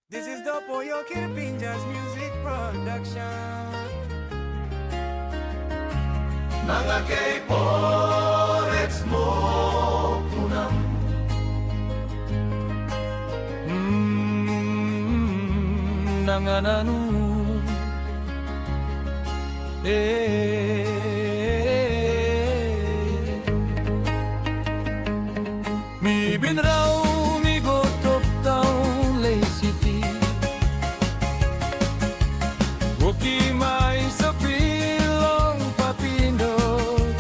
This is the Pollo Kirpinjas Music Production. Mga K-Porets mo punam Nangananu Mi binraw mi gotop taong Lay City Woki may sa pilong papindot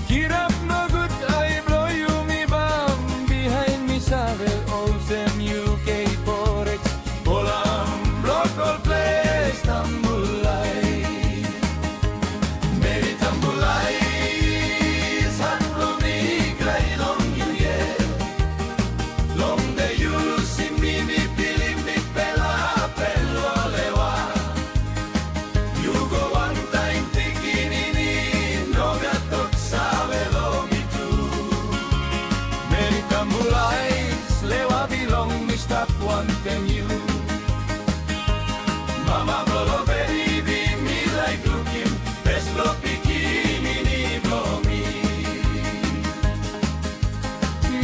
Kirap no good I blow you mi bam Behind me saddle Olsen UK Porets Bolam local place Tambulay Meri tambulay San lumigray long yuye Long de yu simimi pilimbi pela pelo lewa You go one time tikinini No gatot sa velo mitu Meri tambulay Lewa bilong mi stop one ten you Mama bolo baby me like looking Best lo bikini ni blomi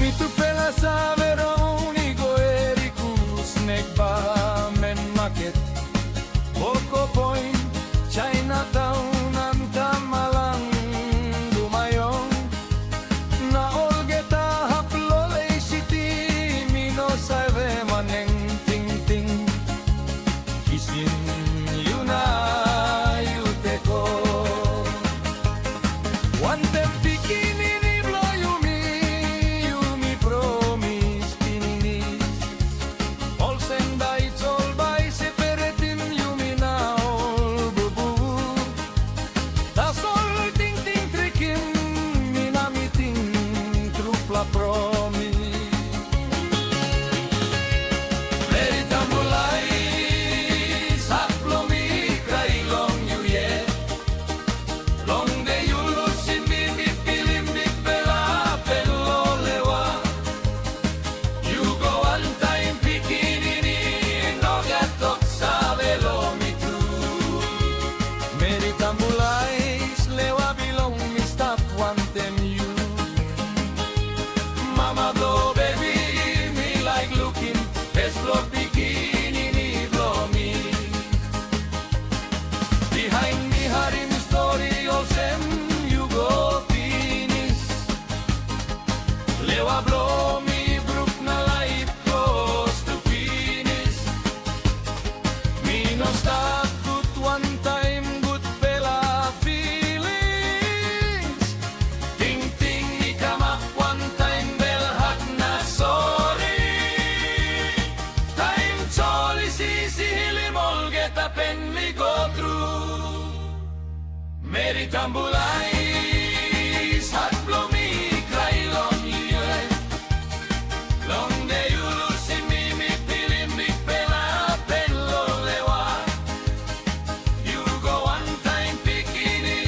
Mi tu pela sa veroni go ericus Negba men market Poco Point Chinatown ang tamalang Dumayong Na Olgeta haplo Lay City Mino sabe maneng ting ting Kisin you na yute ko One them bikini ni blow you me promise pininis All send it's all by separating you me now bubu Das all ting ting tricking me na meeting trupla promise Meri tambulay Saplo mi kay long yuye Long de yulo simimi pilimbi pela pelo lewa You go one time bikini No gatok sa velo mitu Meri tambulay lewa bilong mi stop one them you Mama blow baby me like looking Best blow bikini ni blow me Behind me hari mi story all sem you go finish Lewa blow me group na life close to finish Me no stop good one time good fella feelings Ting ting ni kama one time bell hot na sorry Time choli si hilimol get up and we go through Meri tambulay Hot blow me cry long year Long de yulo si mimi pilimbi pela pelo lewa You go one time bikini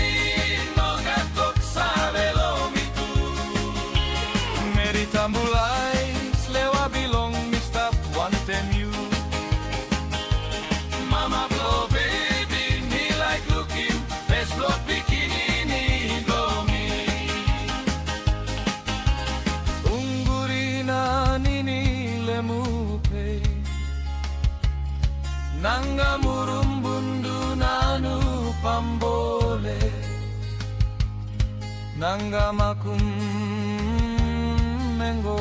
No gatok sa velo mitu Meri tambulay lewa bilong mi stop one them you Mama blow baby me like looking Best blow bikini ni blow me Ungurina ninile mupe Nanga murumbundu nanu pambole Nanga makum mengo